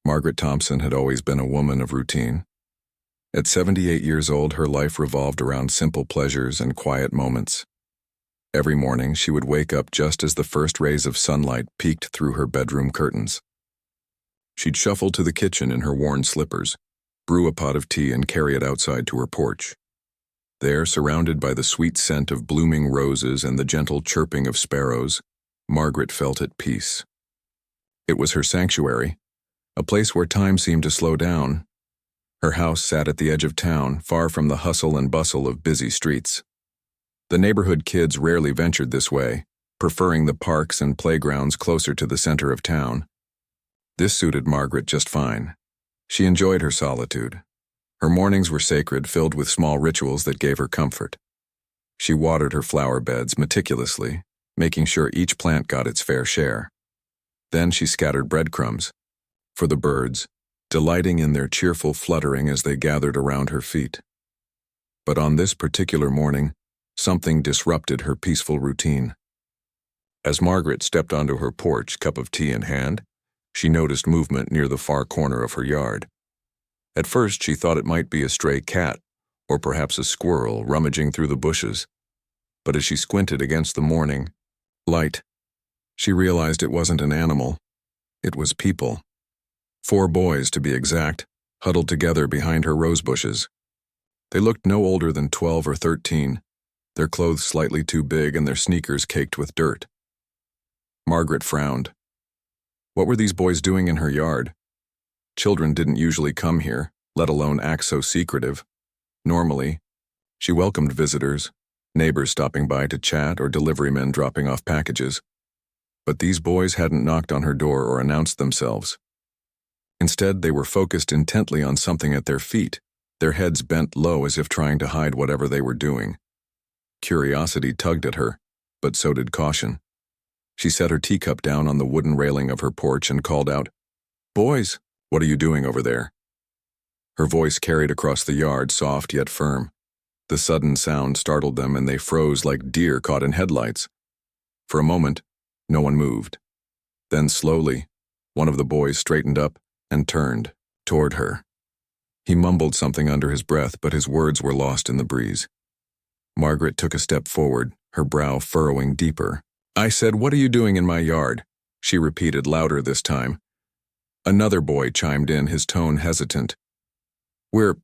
Margaret Thompson had always been a woman of routine. At 78 years old, her life revolved around simple pleasures and quiet moments. Every morning, she would wake up just as the first rays of sunlight peeked through her bedroom curtains. She'd shuffle to the kitchen in her worn slippers, brew a pot of tea, and carry it outside to her porch. There, surrounded by the sweet scent of blooming roses and the gentle chirping of sparrows, Margaret felt at peace. It was her sanctuary, a place where time seemed to slow down. Her house sat at the edge of town, far from the hustle and bustle of busy streets. The neighborhood kids rarely ventured this way, preferring the parks and playgrounds closer to the center of town. This suited Margaret just fine. She enjoyed her solitude. Her mornings were sacred, filled with small rituals that gave her comfort. She watered her flower beds meticulously, making sure each plant got its fair share. Then she scattered breadcrumbs for the birds, delighting in their cheerful fluttering as they gathered around her feet. But on this particular morning, something disrupted her peaceful routine. As Margaret stepped onto her porch, cup of tea in hand, she noticed movement near the far corner of her yard. At first, she thought it might be a stray cat, or perhaps a squirrel rummaging through the bushes. But as she squinted against the morning light, she realized it wasn't an animal. It was people. 4 boys, to be exact, huddled together behind her rose bushes. They looked no older than 12 or 13, their clothes slightly too big and their sneakers caked with dirt. Margaret frowned. What were these boys doing in her yard? Children didn't usually come here, let alone act so secretive. Normally, she welcomed visitors, neighbors stopping by to chat or delivery men dropping off packages. But these boys hadn't knocked on her door or announced themselves. Instead, they were focused intently on something at their feet, their heads bent low as if trying to hide whatever they were doing. Curiosity tugged at her, but so did caution. She set her teacup down on the wooden railing of her porch and called out, "Boys, what are you doing over there?" Her voice carried across the yard, soft yet firm. The sudden sound startled them, and they froze like deer caught in headlights. For a moment, no one moved. Then slowly, one of the boys straightened up and turned toward her. He mumbled something under his breath, but his words were lost in the breeze. Margaret took a step forward, her brow furrowing deeper. "I said, what are you doing in my yard?" she repeated, louder this time. Another boy chimed in, his tone hesitant. "We're,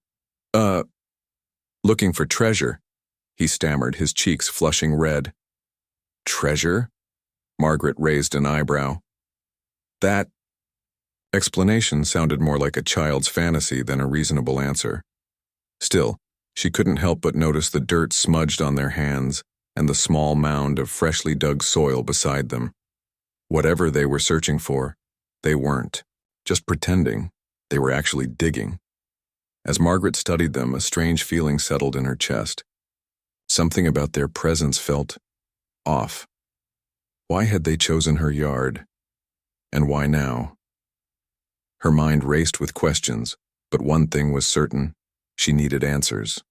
looking for treasure," he stammered, his cheeks flushing red. "Treasure?" Margaret raised an eyebrow. That explanation sounded more like a child's fantasy than a reasonable answer. Still, she couldn't help but notice the dirt smudged on their hands and the small mound of freshly dug soil beside them. Whatever they were searching for, they weren't just pretending, they were actually digging. As Margaret studied them, a strange feeling settled in her chest. Something about their presence felt off. Why had they chosen her yard? And why now? Her mind raced with questions, but one thing was certain: she needed answers.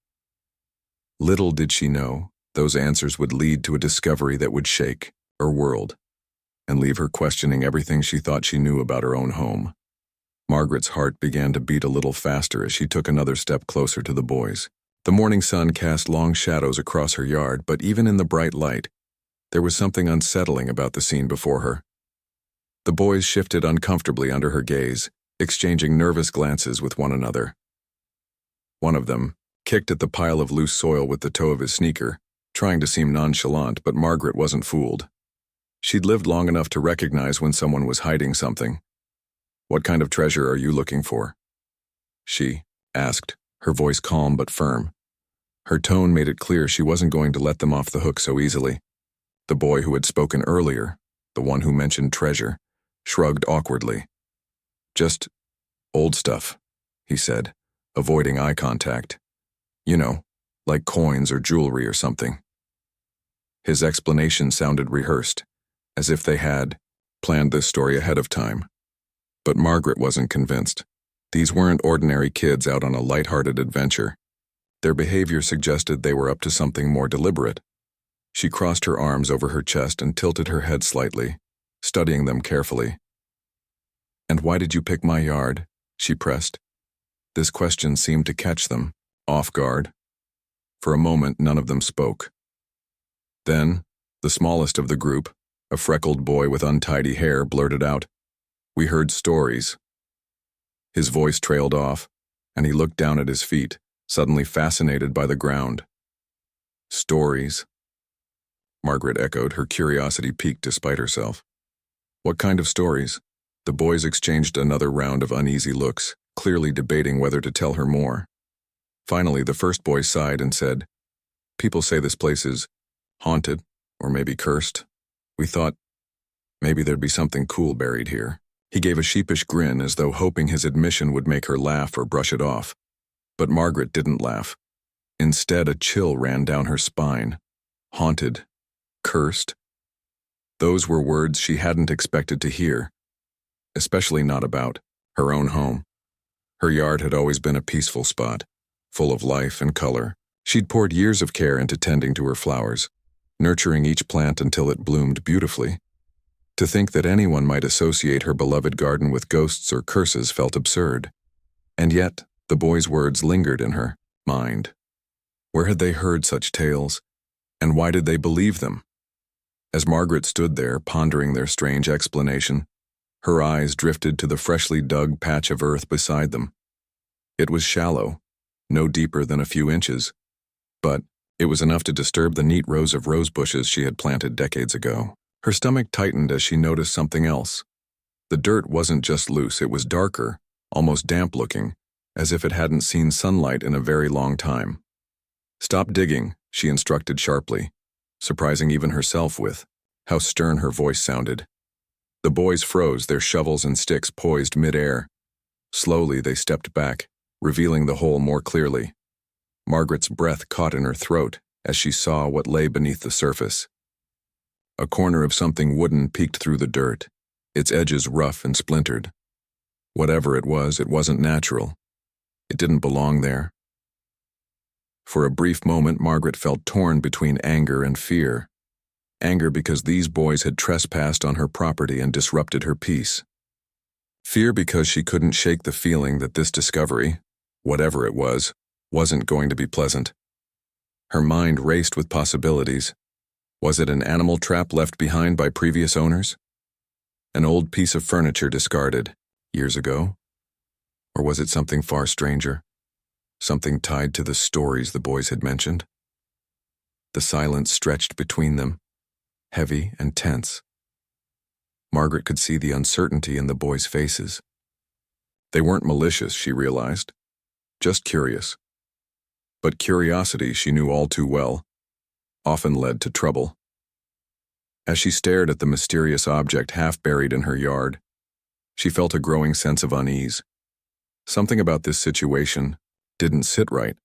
Little did she know, those answers would lead to a discovery that would shake her world and leave her questioning everything she thought she knew about her own home. Margaret's heart began to beat a little faster as she took another step closer to the boys. The morning sun cast long shadows across her yard, but even in the bright light, there was something unsettling about the scene before her. The boys shifted uncomfortably under her gaze, exchanging nervous glances with one another. One of them kicked at the pile of loose soil with the toe of his sneaker, trying to seem nonchalant, but Margaret wasn't fooled. She'd lived long enough to recognize when someone was hiding something. "What kind of treasure are you looking for?" she asked, her voice calm but firm. Her tone made it clear she wasn't going to let them off the hook so easily. The boy who had spoken earlier, the one who mentioned treasure, shrugged awkwardly. "Just old stuff," he said, avoiding eye contact. "You know, like coins or jewelry or something." His explanation sounded rehearsed, as if they had planned this story ahead of time. But Margaret wasn't convinced. These weren't ordinary kids out on a light-hearted adventure. Their behavior suggested they were up to something more deliberate. She crossed her arms over her chest and tilted her head slightly, studying them carefully. "And why did you pick my yard?" she pressed. This question seemed to catch them, off guard. For a moment, none of them spoke. Then, the smallest of the group, a freckled boy with untidy hair, blurted out, "We heard stories." His voice trailed off, and he looked down at his feet, suddenly fascinated by the ground. "Stories?" Margaret echoed, her curiosity piqued despite herself. "What kind of stories?" The boys exchanged another round of uneasy looks, clearly debating whether to tell her more. Finally, the first boy sighed and said, "People say this place is haunted, or maybe cursed. We thought maybe there'd be something cool buried here." He gave a sheepish grin as though hoping his admission would make her laugh or brush it off. But Margaret didn't laugh. Instead, a chill ran down her spine. Haunted. Cursed. Those were words she hadn't expected to hear, especially not about her own home. Her yard had always been a peaceful spot, full of life and color. She'd poured years of care into tending to her flowers, nurturing each plant until it bloomed beautifully. To think that anyone might associate her beloved garden with ghosts or curses felt absurd. And yet, the boy's words lingered in her mind. Where had they heard such tales, and why did they believe them? As Margaret stood there, pondering their strange explanation, her eyes drifted to the freshly dug patch of earth beside them. It was shallow, no deeper than a few inches, but it was enough to disturb the neat rows of rose bushes she had planted decades ago. Her stomach tightened as she noticed something else. The dirt wasn't just loose, it was darker, almost damp-looking, as if it hadn't seen sunlight in a very long time. "Stop digging," she instructed sharply, surprising even herself with how stern her voice sounded. The boys froze, their shovels and sticks poised mid-air. Slowly they stepped back, revealing the hole more clearly. Margaret's breath caught in her throat as she saw what lay beneath the surface. A corner of something wooden peeked through the dirt, its edges rough and splintered. Whatever it wasn't natural. It didn't belong there. For a brief moment, Margaret felt torn between anger and fear. Anger because these boys had trespassed on her property and disrupted her peace. Fear because she couldn't shake the feeling that this discovery, whatever it was, wasn't going to be pleasant. Her mind raced with possibilities. Was it an animal trap left behind by previous owners? An old piece of furniture discarded years ago? Or was it something far stranger? Something tied to the stories the boys had mentioned? The silence stretched between them, heavy and tense. Margaret could see the uncertainty in the boys' faces. They weren't malicious, she realized, just curious. But curiosity, she knew all too well, often led to trouble. As she stared at the mysterious object half buried in her yard, she felt a growing sense of unease. Something about this situation didn't sit right,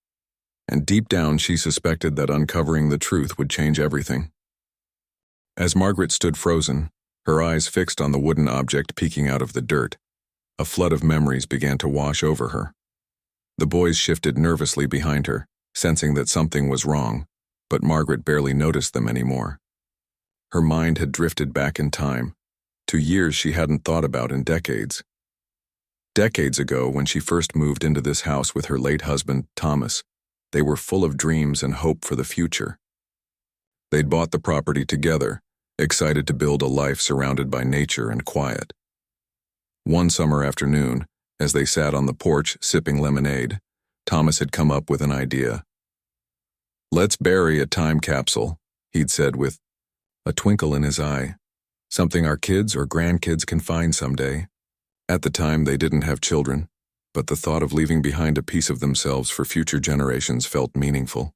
and deep down she suspected that uncovering the truth would change everything. As Margaret stood frozen, her eyes fixed on the wooden object peeking out of the dirt, a flood of memories began to wash over her. The boys shifted nervously behind her, sensing that something was wrong, but Margaret barely noticed them anymore. Her mind had drifted back in time, to years she hadn't thought about in decades. Decades ago, when she first moved into this house with her late husband, Thomas, they were full of dreams and hope for the future. They'd bought the property together, excited to build a life surrounded by nature and quiet. One summer afternoon, as they sat on the porch sipping lemonade, Thomas had come up with an idea. "Let's bury a time capsule," he'd said with a twinkle in his eye. "Something our kids or grandkids can find someday." At the time, they didn't have children, but the thought of leaving behind a piece of themselves for future generations felt meaningful.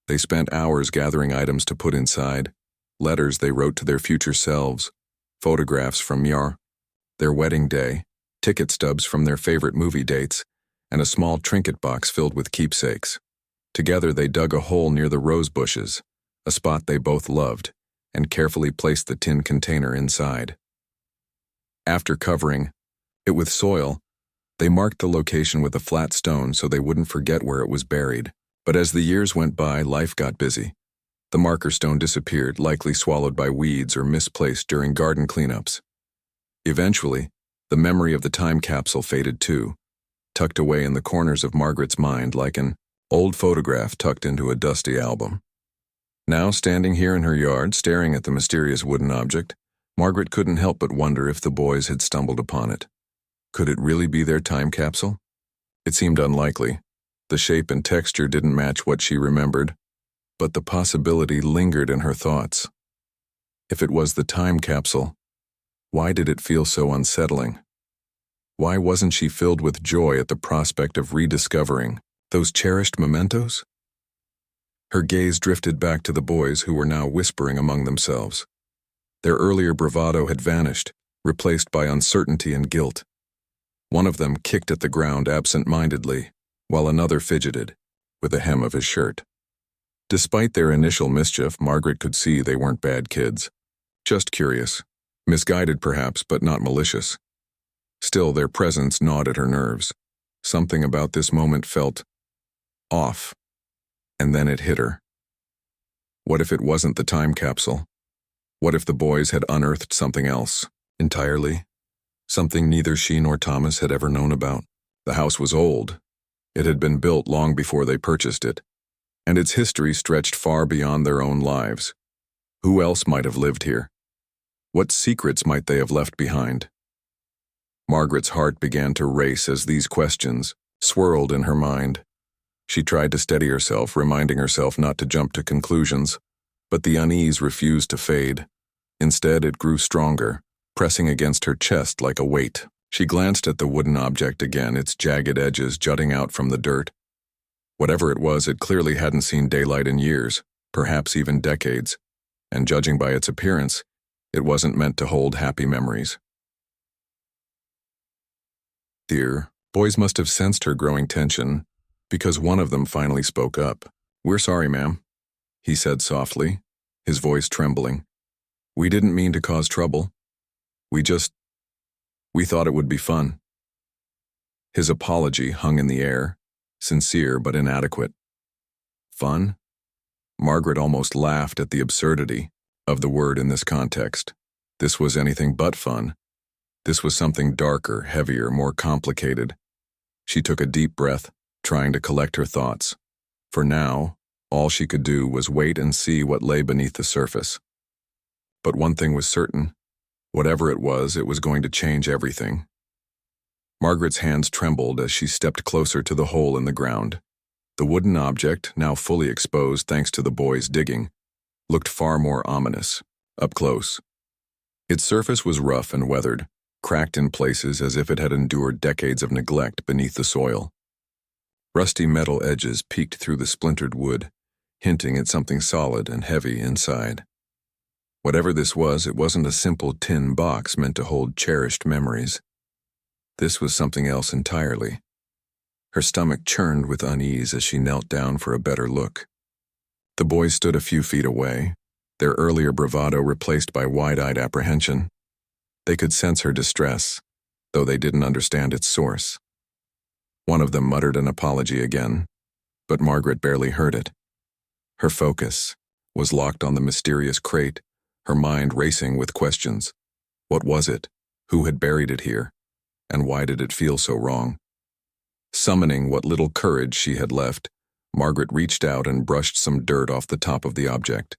They spent hours gathering items to put inside, letters they wrote to their future selves, photographs from their wedding day, ticket stubs from their favorite movie dates, and a small trinket box filled with keepsakes. Together they dug a hole near the rose bushes, a spot they both loved, and carefully placed the tin container inside. After covering it with soil, they marked the location with a flat stone so they wouldn't forget where it was buried. But as the years went by, life got busy. The marker stone disappeared, likely swallowed by weeds or misplaced during garden cleanups. Eventually, The memory of the time capsule faded too, tucked away in the corners of Margaret's mind like an old photograph tucked into a dusty album. Now, standing here in her yard, staring at the mysterious wooden object, Margaret couldn't help but wonder if the boys had stumbled upon it. Could it really be their time capsule? It seemed unlikely. The shape and texture didn't match what she remembered, but the possibility lingered in her thoughts. If it was the time capsule, why did it feel so unsettling? Why wasn't she filled with joy at the prospect of rediscovering those cherished mementos? Her gaze drifted back to the boys who were now whispering among themselves. Their earlier bravado had vanished, replaced by uncertainty and guilt. One of them kicked at the ground absent-mindedly, while another fidgeted, with the hem of his shirt. Despite their initial mischief, Margaret could see they weren't bad kids. Just curious. Misguided perhaps, but not malicious. Still, their presence gnawed at her nerves. Something about this moment felt off. And then it hit her. What if it wasn't the time capsule? What if the boys had unearthed something else, entirely? Something neither she nor Thomas had ever known about. The house was old. It had been built long before they purchased it, and its history stretched far beyond their own lives. Who else might have lived here? What secrets might they have left behind? Margaret's heart began to race as these questions swirled in her mind. She tried to steady herself, reminding herself not to jump to conclusions, but the unease refused to fade. Instead, it grew stronger, pressing against her chest like a weight. She glanced at the wooden object again, its jagged edges jutting out from the dirt. Whatever it was, it clearly hadn't seen daylight in years, perhaps even decades, and judging by its appearance, it wasn't meant to hold happy memories. Dear, boys must have sensed her growing tension, because one of them finally spoke up. "We're sorry, ma'am," he said softly, his voice trembling. "We didn't mean to cause trouble. We thought it would be fun." His apology hung in the air, sincere but inadequate. Fun? Margaret almost laughed at the absurdity of the word in this context. This was anything but fun. This was something darker, heavier, more complicated. She took a deep breath, trying to collect her thoughts. For now, all she could do was wait and see what lay beneath the surface. But one thing was certain. Whatever it was going to change everything. Margaret's hands trembled as she stepped closer to the hole in the ground. The wooden object, now fully exposed thanks to the boys' digging, looked far more ominous, up close. Its surface was rough and weathered, cracked in places as if it had endured decades of neglect beneath the soil. Rusty metal edges peeked through the splintered wood, hinting at something solid and heavy inside. Whatever this was, it wasn't a simple tin box meant to hold cherished memories. This was something else entirely. Her stomach churned with unease as she knelt down for a better look. The boys stood a few feet away, their earlier bravado replaced by wide-eyed apprehension. They could sense her distress, though they didn't understand its source. One of them muttered an apology again, but Margaret barely heard it. Her focus was locked on the mysterious crate, her mind racing with questions. What was it? Who had buried it here? And why did it feel so wrong? Summoning what little courage she had left, Margaret reached out and brushed some dirt off the top of the object.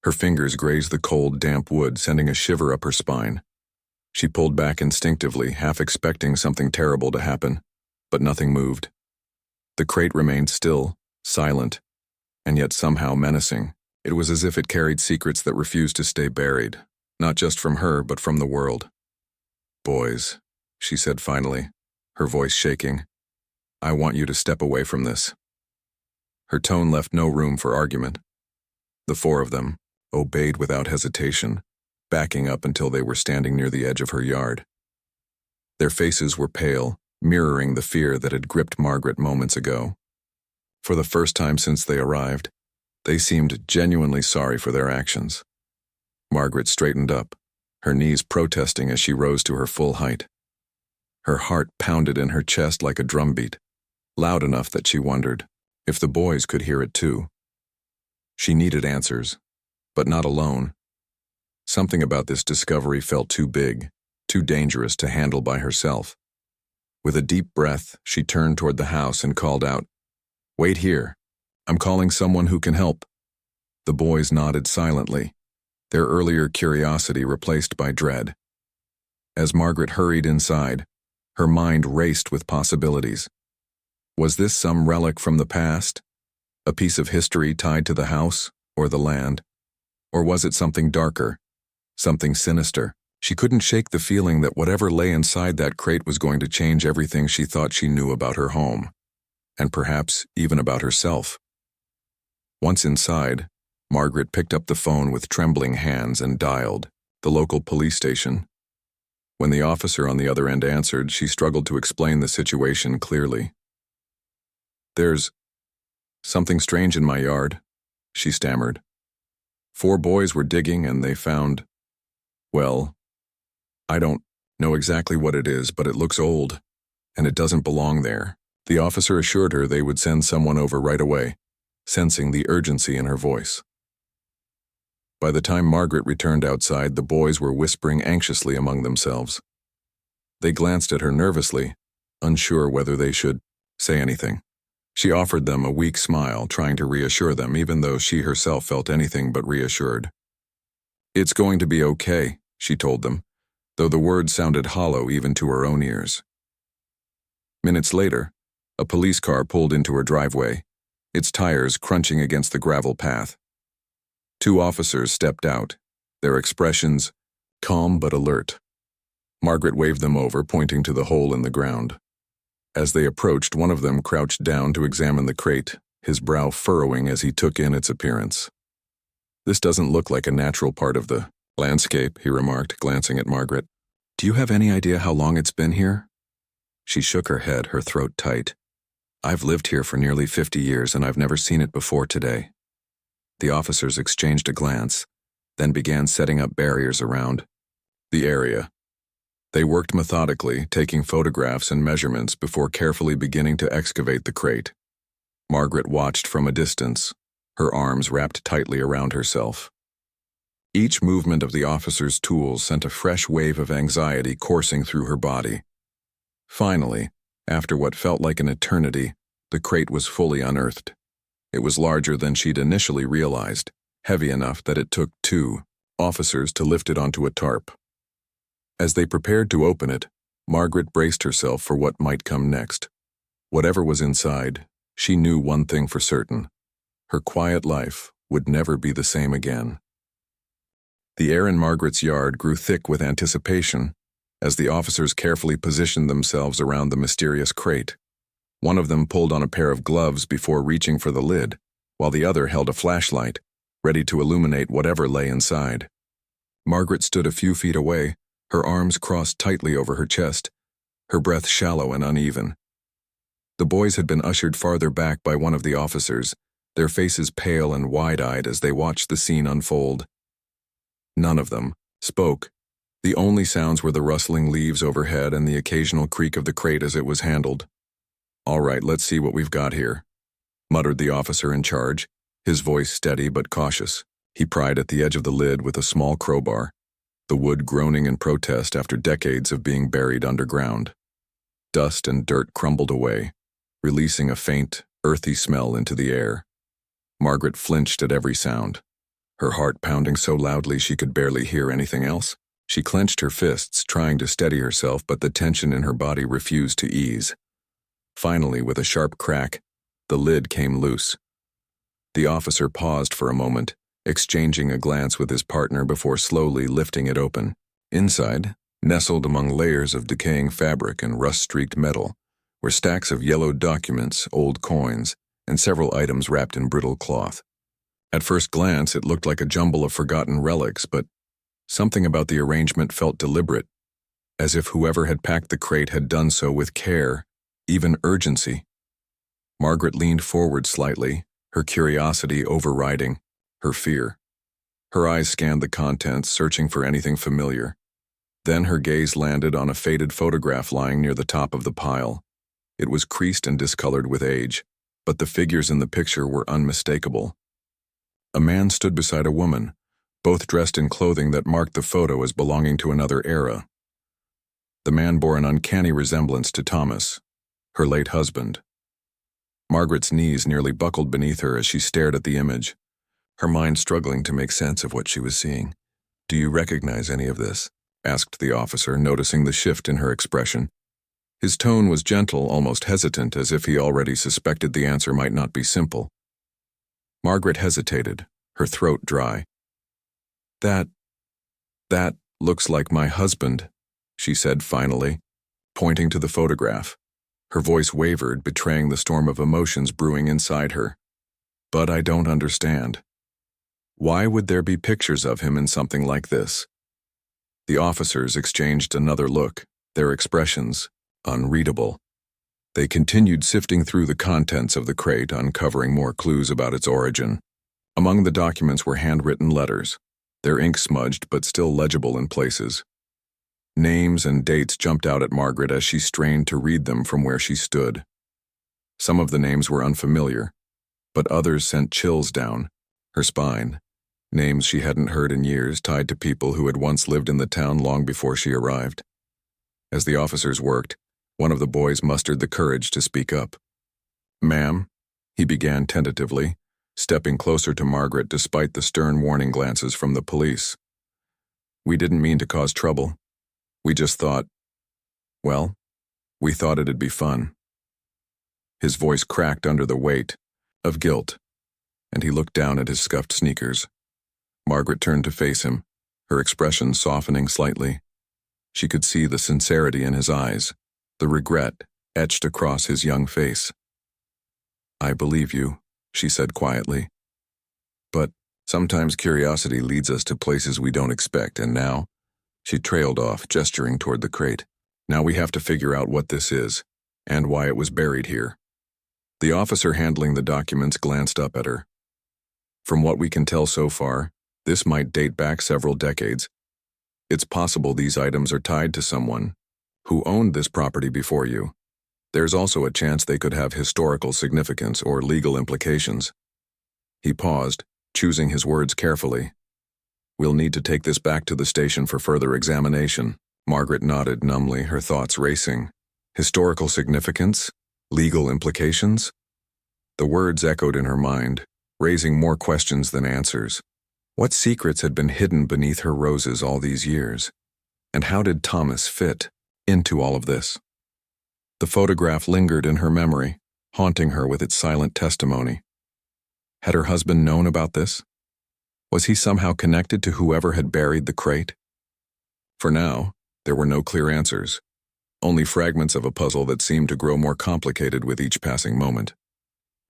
Her fingers grazed the cold, damp wood, sending a shiver up her spine. She pulled back instinctively, half expecting something terrible to happen, but nothing moved. The crate remained still, silent, and yet somehow menacing. It was as if it carried secrets that refused to stay buried, not just from her, but from the world. "Boys," she said finally, her voice shaking, "I want you to step away from this." Her tone left no room for argument. The four of them obeyed without hesitation, backing up until they were standing near the edge of her yard. Their faces were pale, mirroring the fear that had gripped Margaret moments ago. For the first time since they arrived, they seemed genuinely sorry for their actions. Margaret straightened up, her knees protesting as she rose to her full height. Her heart pounded in her chest like a drumbeat, loud enough that she wondered if the boys could hear it too. She needed answers, but not alone. Something about this discovery felt too big, too dangerous to handle by herself. With a deep breath, she turned toward the house and called out, "Wait here. I'm calling someone who can help." The boys nodded silently, their earlier curiosity replaced by dread. As Margaret hurried inside, her mind raced with possibilities. Was this some relic from the past? A piece of history tied to the house or the land? Or was it something darker, something sinister? She couldn't shake the feeling that whatever lay inside that crate was going to change everything she thought she knew about her home, and perhaps even about herself. Once inside, Margaret picked up the phone with trembling hands and dialed the local police station. When the officer on the other end answered, she struggled to explain the situation clearly. "There's something strange in my yard," she stammered. "4 boys were digging and they found, well, I don't know exactly what it is, but it looks old, and it doesn't belong there." The officer assured her they would send someone over right away, sensing the urgency in her voice. By the time Margaret returned outside, the boys were whispering anxiously among themselves. They glanced at her nervously, unsure whether they should say anything. She offered them a weak smile, trying to reassure them, even though she herself felt anything but reassured. "It's going to be okay," she told them, though the words sounded hollow even to her own ears. Minutes later, a police car pulled into her driveway, its tires crunching against the gravel path. 2 officers stepped out, their expressions calm but alert. Margaret waved them over, pointing to the hole in the ground. As they approached, one of them crouched down to examine the crate, his brow furrowing as he took in its appearance. "This doesn't look like a natural part of the landscape," he remarked, glancing at Margaret. "Do you have any idea how long it's been here?" She shook her head, her throat tight. "I've lived here for nearly 50 years and I've never seen it before today." The officers exchanged a glance, then began setting up barriers around the area. They worked methodically, taking photographs and measurements before carefully beginning to excavate the crate. Margaret watched from a distance, her arms wrapped tightly around herself. Each movement of the officer's tools sent a fresh wave of anxiety coursing through her body. Finally, after what felt like an eternity, the crate was fully unearthed. It was larger than she'd initially realized, heavy enough that it took 2 officers to lift it onto a tarp. As they prepared to open it, Margaret braced herself for what might come next. Whatever was inside, she knew one thing for certain: her quiet life would never be the same again. The air in Margaret's yard grew thick with anticipation as the officers carefully positioned themselves around the mysterious crate. One of them pulled on a pair of gloves before reaching for the lid, while the other held a flashlight, ready to illuminate whatever lay inside. Margaret stood a few feet away, her arms crossed tightly over her chest, her breath shallow and uneven. The boys had been ushered farther back by one of the officers, their faces pale and wide-eyed as they watched the scene unfold. None of them spoke. The only sounds were the rustling leaves overhead and the occasional creak of the crate as it was handled. "All right, let's see what we've got here," muttered the officer in charge, his voice steady but cautious. He pried at the edge of the lid with a small crowbar, the wood groaning in protest after decades of being buried underground. Dust and dirt crumbled away, releasing a faint, earthy smell into the air. Margaret flinched at every sound, her heart pounding so loudly she could barely hear anything else. She clenched her fists, trying to steady herself, but the tension in her body refused to ease. Finally, with a sharp crack, the lid came loose. The officer paused for a moment, exchanging a glance with his partner before slowly lifting it open. Inside, nestled among layers of decaying fabric and rust-streaked metal, were stacks of yellowed documents, old coins, and several items wrapped in brittle cloth. At first glance, it looked like a jumble of forgotten relics, but something about the arrangement felt deliberate, as if whoever had packed the crate had done so with care, even urgency. Margaret leaned forward slightly, her curiosity overriding her fear. Her eyes scanned the contents, searching for anything familiar. Then her gaze landed on a faded photograph lying near the top of the pile. It was creased and discolored with age, but the figures in the picture were unmistakable. A man stood beside a woman, both dressed in clothing that marked the photo as belonging to another era. The man bore an uncanny resemblance to Thomas, her late husband. Margaret's knees nearly buckled beneath her as she stared at the image, her mind struggling to make sense of what she was seeing. "Do you recognize any of this?" asked the officer, noticing the shift in her expression. His tone was gentle, almost hesitant, as if he already suspected the answer might not be simple. Margaret hesitated, her throat dry. That looks like my husband," she said finally, pointing to the photograph. Her voice wavered, betraying the storm of emotions brewing inside her. "But I don't understand. Why would there be pictures of him in something like this?" The officers exchanged another look, their expressions unreadable. They continued sifting through the contents of the crate, uncovering more clues about its origin. Among the documents were handwritten letters, their ink smudged but still legible in places. Names and dates jumped out at Margaret as she strained to read them from where she stood. Some of the names were unfamiliar, but others sent chills down her spine. Names she hadn't heard in years, tied to people who had once lived in the town long before she arrived. As the officers worked, one of the boys mustered the courage to speak up. "Ma'am," he began tentatively, stepping closer to Margaret despite the stern warning glances from the police. "We didn't mean to cause trouble. We just thought, well, we thought it'd be fun." His voice cracked under the weight of guilt, and he looked down at his scuffed sneakers. Margaret turned to face him, her expression softening slightly. She could see the sincerity in his eyes, the regret etched across his young face. "I believe you," she said quietly. "But sometimes curiosity leads us to places we don't expect, and now," she trailed off, gesturing toward the crate. "Now we have to figure out what this is, and why it was buried here." The officer handling the documents glanced up at her. "From what we can tell so far, this might date back several decades. It's possible these items are tied to someone who owned this property before you. There's also a chance they could have historical significance or legal implications." He paused, choosing his words carefully. "We'll need to take this back to the station for further examination." Margaret nodded numbly, her thoughts racing. Historical significance? Legal implications? The words echoed in her mind, raising more questions than answers. What secrets had been hidden beneath her roses all these years? And how did Thomas fit into all of this? The photograph lingered in her memory, haunting her with its silent testimony. Had her husband known about this? Was he somehow connected to whoever had buried the crate? For now, there were no clear answers, only fragments of a puzzle that seemed to grow more complicated with each passing moment.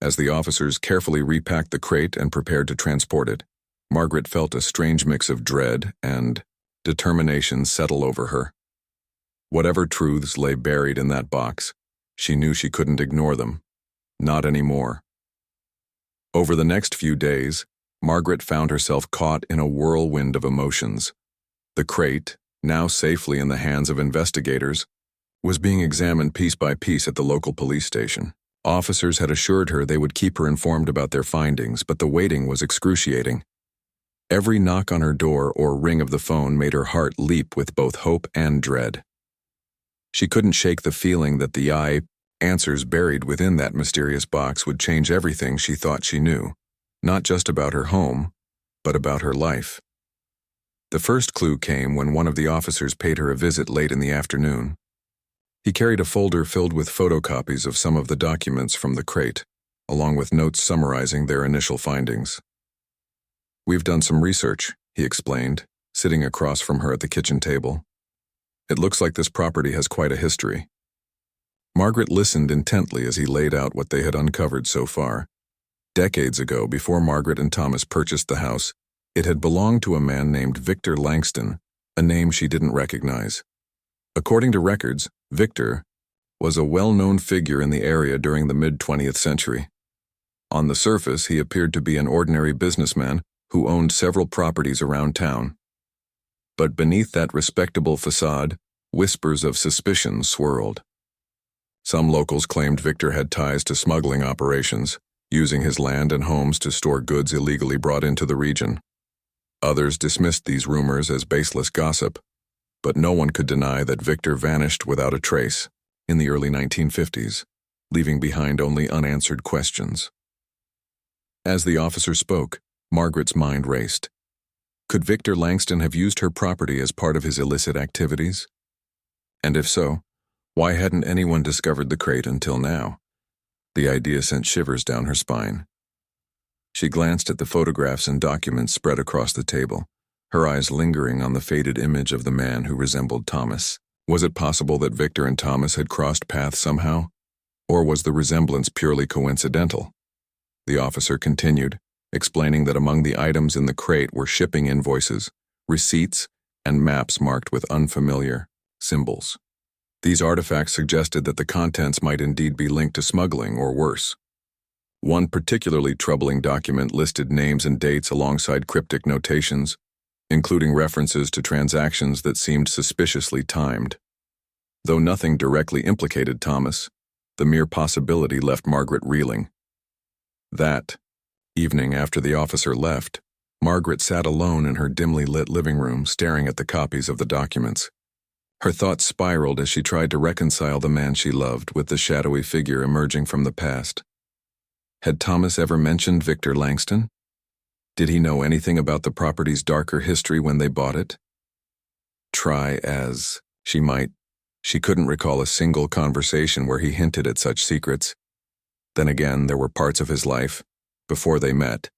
As the officers carefully repacked the crate and prepared to transport it, Margaret felt a strange mix of dread and determination settle over her. Whatever truths lay buried in that box, she knew she couldn't ignore them. Not anymore. Over the next few days, Margaret found herself caught in a whirlwind of emotions. The crate, now safely in the hands of investigators, was being examined piece by piece at the local police station. Officers had assured her they would keep her informed about their findings, but the waiting was excruciating. Every knock on her door or ring of the phone made her heart leap with both hope and dread. She couldn't shake the feeling that the answers buried within that mysterious box would change everything she thought she knew, not just about her home, but about her life. The first clue came when one of the officers paid her a visit late in the afternoon. He carried a folder filled with photocopies of some of the documents from the crate, along with notes summarizing their initial findings. "We've done some research," he explained, sitting across from her at the kitchen table. "It looks like this property has quite a history." Margaret listened intently as he laid out what they had uncovered so far. Decades ago, before Margaret and Thomas purchased the house, it had belonged to a man named Victor Langston, a name she didn't recognize. According to records, Victor was a well-known figure in the area during the mid-20th century. On the surface, he appeared to be an ordinary businessman who owned several properties around town. But beneath that respectable facade, whispers of suspicion swirled. Some locals claimed Victor had ties to smuggling operations, using his land and homes to store goods illegally brought into the region. Others dismissed these rumors as baseless gossip, But no one could deny that Victor vanished without a trace in the early 1950s, leaving behind only unanswered questions. As the officer spoke, Margaret's mind raced. Could Victor Langston have used her property as part of his illicit activities? And if so, why hadn't anyone discovered the crate until now? The idea sent shivers down her spine. She glanced at the photographs and documents spread across the table, her eyes lingering on the faded image of the man who resembled Thomas. Was it possible that Victor and Thomas had crossed paths somehow? Or was the resemblance purely coincidental? The officer continued, explaining that among the items in the crate were shipping invoices, receipts, and maps marked with unfamiliar symbols. These artifacts suggested that the contents might indeed be linked to smuggling or worse. One particularly troubling document listed names and dates alongside cryptic notations, including references to transactions that seemed suspiciously timed. Though nothing directly implicated Thomas, the mere possibility left Margaret reeling. That evening, after the officer left, Margaret sat alone in her dimly lit living room, staring at the copies of the documents. Her thoughts spiraled as she tried to reconcile the man she loved with the shadowy figure emerging from the past. Had Thomas ever mentioned Victor Langston? Did he know anything about the property's darker history when they bought it? Try as she might, she couldn't recall a single conversation where he hinted at such secrets. Then again, there were parts of his life, before they met,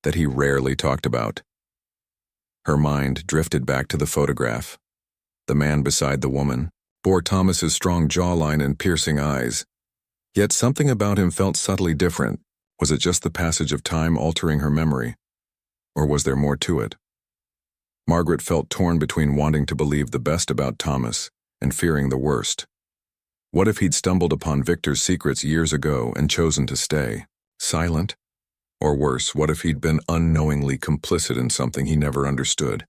that he rarely talked about. Her mind drifted back to the photograph. The man beside the woman bore Thomas's strong jawline and piercing eyes. Yet something about him felt subtly different. Was it just the passage of time altering her memory? Or was there more to it? Margaret felt torn between wanting to believe the best about Thomas and fearing the worst. What if he'd stumbled upon Victor's secrets years ago and chosen to stay, silent? Or worse, what if he'd been unknowingly complicit in something he never understood?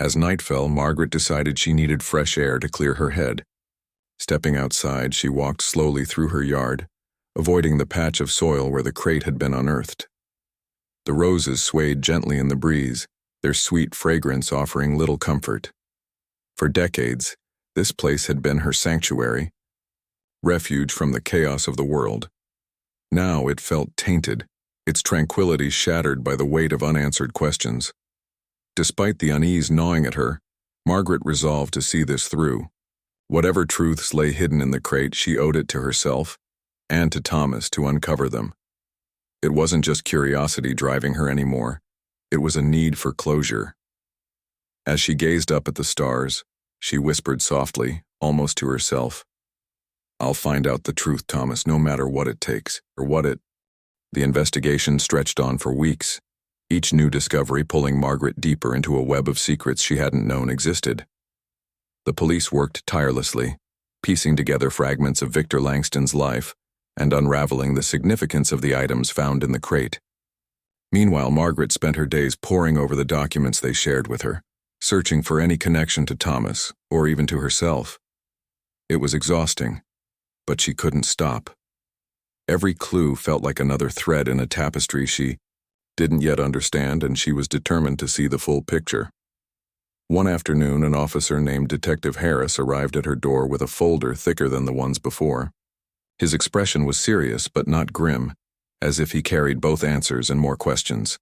As night fell, Margaret decided she needed fresh air to clear her head. Stepping outside, she walked slowly through her yard, avoiding the patch of soil where the crate had been unearthed. The roses swayed gently in the breeze, their sweet fragrance offering little comfort. For decades, this place had been her sanctuary, refuge from the chaos of the world. Now it felt tainted, its tranquility shattered by the weight of unanswered questions. Despite the unease gnawing at her, Margaret resolved to see this through. Whatever truths lay hidden in the crate, she owed it to herself and to Thomas to uncover them. It wasn't just curiosity driving her anymore. It was a need for closure. As she gazed up at the stars, she whispered softly, almost to herself, "I'll find out the truth, Thomas, no matter what it takes, or what it..." The investigation stretched on for weeks, each new discovery pulling Margaret deeper into a web of secrets she hadn't known existed. The police worked tirelessly, piecing together fragments of Victor Langston's life and unraveling the significance of the items found in the crate. Meanwhile, Margaret spent her days poring over the documents they shared with her, searching for any connection to Thomas, or even to herself. It was exhausting, but she couldn't stop. Every clue felt like another thread in a tapestry she didn't yet understand, and she was determined to see the full picture. One afternoon, an officer named Detective Harris arrived at her door with a folder thicker than the ones before. His expression was serious but not grim, as if he carried both answers and more questions.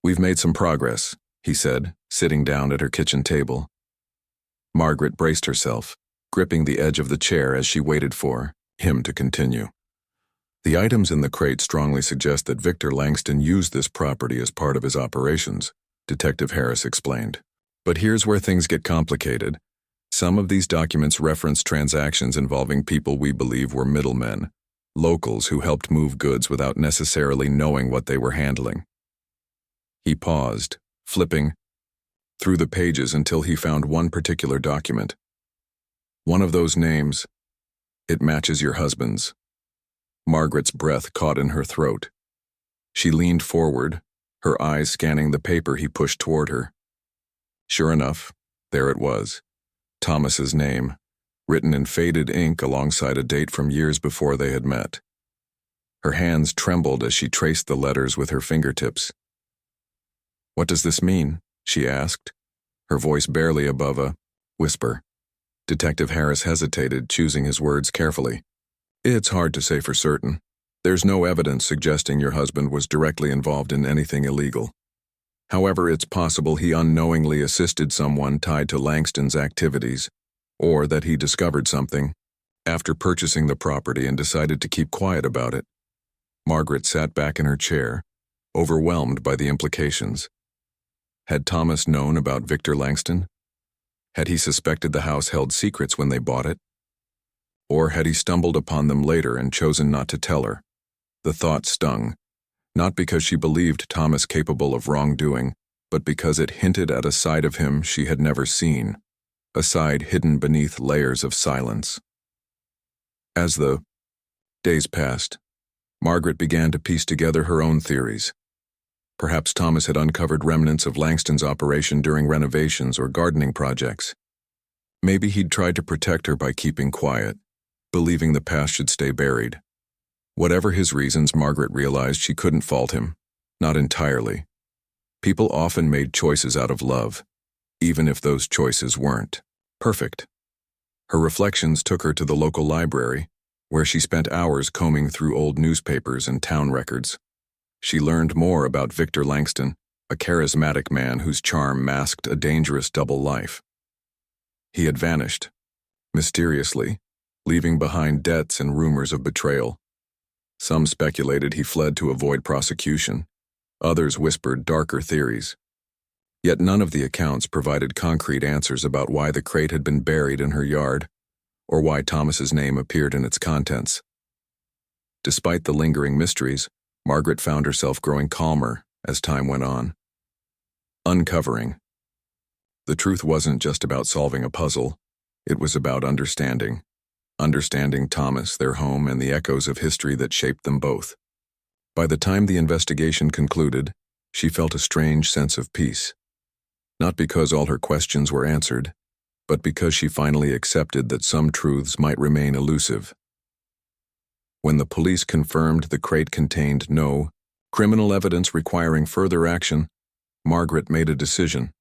"We've made some progress," he said, sitting down at her kitchen table. Margaret braced herself, gripping the edge of the chair as she waited for him to continue. "The items in the crate strongly suggest that Victor Langston used this property as part of his operations," Detective Harris explained. "But here's where things get complicated. Some of these documents reference transactions involving people we believe were middlemen, locals who helped move goods without necessarily knowing what they were handling." He paused, flipping through the pages until he found one particular document. "One of those names, it matches your husband's." Margaret's breath caught in her throat. She leaned forward, her eyes scanning the paper he pushed toward her. Sure enough, there it was, Thomas's name, written in faded ink alongside a date from years before they had met. Her hands trembled as she traced the letters with her fingertips. "What does this mean?" she asked, her voice barely above a Whisper. Detective Harris hesitated, choosing his words carefully. It's hard to say for certain. There's no evidence suggesting your husband was directly involved in anything illegal. However, it's possible he unknowingly assisted someone tied to Langston's activities, or that he discovered something after purchasing the property and decided to keep quiet about it. Margaret sat back in her chair, overwhelmed by the implications. Had Thomas known about Victor Langston? Had he suspected the house held secrets when they bought it? Or had he stumbled upon them later and chosen not to tell her? The thought stung, not because she believed Thomas capable of wrongdoing, but because it hinted at a side of him she had never seen, a side hidden beneath layers of silence. As the days passed, Margaret began to piece together her own theories. Perhaps Thomas had uncovered remnants of Langston's operation during renovations or gardening projects. Maybe he'd tried to protect her by keeping quiet, believing the past should stay buried. Whatever his reasons, Margaret realized she couldn't fault him, not entirely. People often made choices out of love, even if those choices weren't perfect. Her reflections took her to the local library, where she spent hours combing through old newspapers and town records. She learned more about Victor Langston, a charismatic man whose charm masked a dangerous double life. He had vanished, mysteriously, leaving behind debts and rumors of betrayal. Some speculated he fled to avoid prosecution. Others whispered darker theories. Yet none of the accounts provided concrete answers about why the crate had been buried in her yard, or why Thomas's name appeared in its contents. Despite the lingering mysteries, Margaret found herself growing calmer as time went on. Uncovering. The truth wasn't just about solving a puzzle, it was about understanding. Understanding Thomas, their home, and the echoes of history that shaped them both. By the time the investigation concluded, she felt a strange sense of peace. Not because all her questions were answered, but because she finally accepted that some truths might remain elusive. When the police confirmed the crate contained no criminal evidence requiring further action, Margaret made a decision.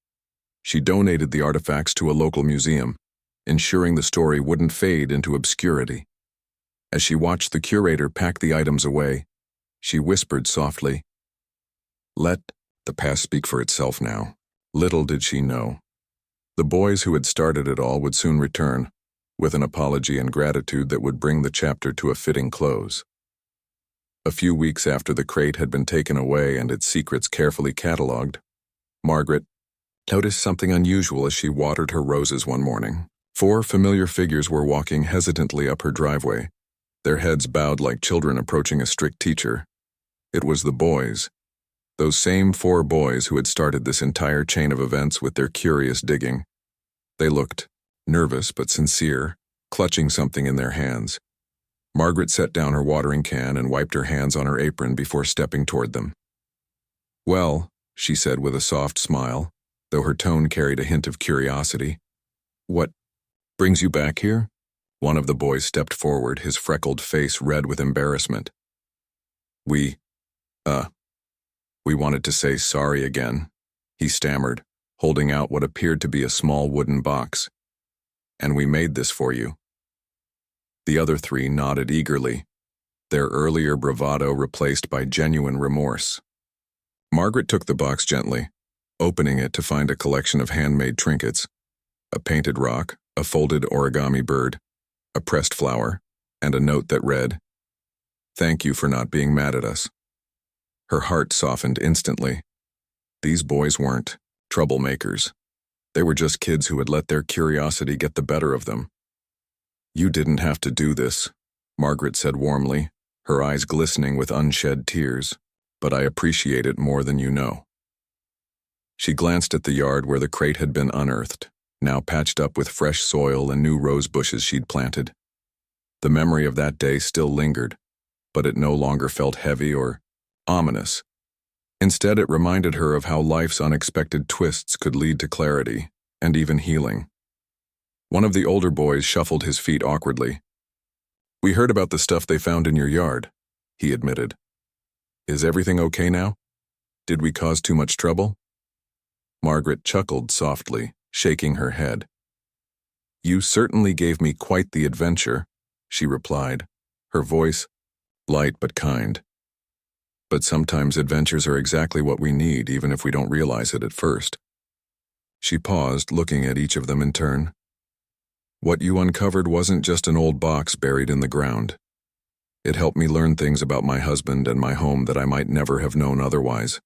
She donated the artifacts to a local museum, ensuring the story wouldn't fade into obscurity. As she watched the curator pack the items away, she whispered softly, "Let the past speak for itself now." Little did she know. The boys who had started it all would soon return, with an apology and gratitude that would bring the chapter to a fitting close. A few weeks after the crate had been taken away and its secrets carefully catalogued, Margaret noticed something unusual as she watered her roses one morning. 4 familiar figures were walking hesitantly up her driveway, their heads bowed like children approaching a strict teacher. It was the boys, those same 4 boys who had started this entire chain of events with their curious digging. They looked nervous but sincere, clutching something in their hands. Margaret set down her watering can and wiped her hands on her apron before stepping toward them. "Well," she said with a soft smile, though her tone carried a hint of curiosity. "What brings you back here?" One of the boys stepped forward, his freckled face red with embarrassment. We wanted to say sorry again," he stammered, holding out what appeared to be a small wooden box. "And we made this for you." The other 3 nodded eagerly, their earlier bravado replaced by genuine remorse. Margaret took the box gently, opening it to find a collection of handmade trinkets, a painted rock, a folded origami bird, a pressed flower, and a note that read, "Thank you for not being mad at us." Her heart softened instantly. These boys weren't troublemakers. They were just kids who had let their curiosity get the better of them. "You didn't have to do this," Margaret said warmly, her eyes glistening with unshed tears, "but I appreciate it more than you know." She glanced at the yard where the crate had been unearthed, now patched up with fresh soil and new rose bushes she'd planted. The memory of that day still lingered, but it no longer felt heavy or ominous. Instead, it reminded her of how life's unexpected twists could lead to clarity and even healing. One of the older boys shuffled his feet awkwardly. "We heard about the stuff they found in your yard," he admitted. "Is everything okay now? Did we cause too much trouble?" Margaret chuckled softly, shaking her head. "You certainly gave me quite the adventure," she replied, her voice light but kind. "But sometimes adventures are exactly what we need, even if we don't realize it at first." She paused, looking at each of them in turn. "What you uncovered wasn't just an old box buried in the ground. It helped me learn things about my husband and my home that I might never have known otherwise.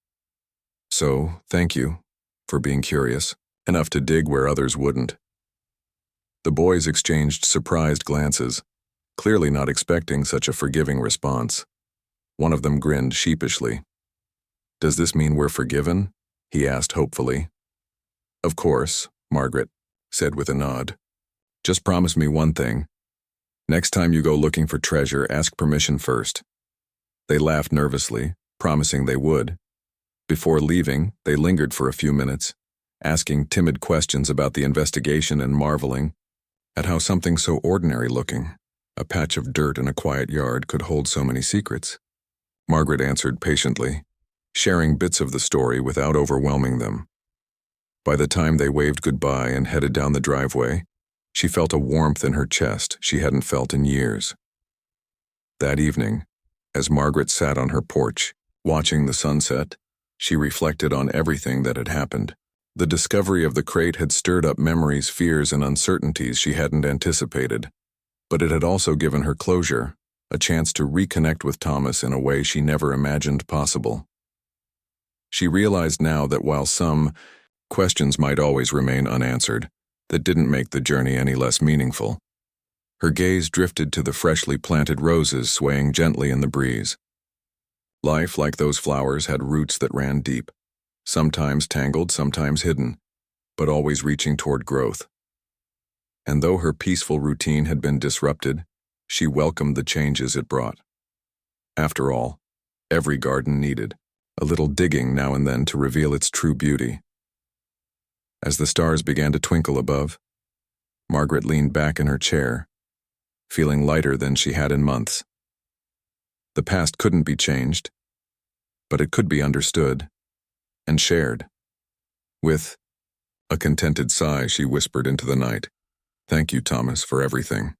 So, thank you for being curious, enough to dig where others wouldn't." The boys exchanged surprised glances, clearly not expecting such a forgiving response. One of them grinned sheepishly. "Does this mean we're forgiven?" he asked hopefully. "Of course," Margaret said with a nod. "Just promise me one thing. Next time you go looking for treasure, ask permission first." They laughed nervously, promising they would. Before leaving, they lingered for a few minutes, asking timid questions about the investigation and marveling at how something so ordinary-looking, a patch of dirt in a quiet yard, could hold so many secrets. Margaret answered patiently, sharing bits of the story without overwhelming them. By the time they waved goodbye and headed down the driveway, she felt a warmth in her chest she hadn't felt in years. That evening, as Margaret sat on her porch, watching the sunset, she reflected on everything that had happened. The discovery of the crate had stirred up memories, fears, and uncertainties she hadn't anticipated, but it had also given her closure, a chance to reconnect with Thomas in a way she never imagined possible. She realized now that while some questions might always remain unanswered, that didn't make the journey any less meaningful. Her gaze drifted to the freshly planted roses swaying gently in the breeze. Life, like those flowers, had roots that ran deep, sometimes tangled, sometimes hidden, but always reaching toward growth. And though her peaceful routine had been disrupted, she welcomed the changes it brought. After all, every garden needed a little digging now and then to reveal its true beauty. As the stars began to twinkle above, Margaret leaned back in her chair, feeling lighter than she had in months. The past couldn't be changed, but it could be understood and shared. With a contented sigh, she whispered into the night, "Thank you, Thomas, for everything."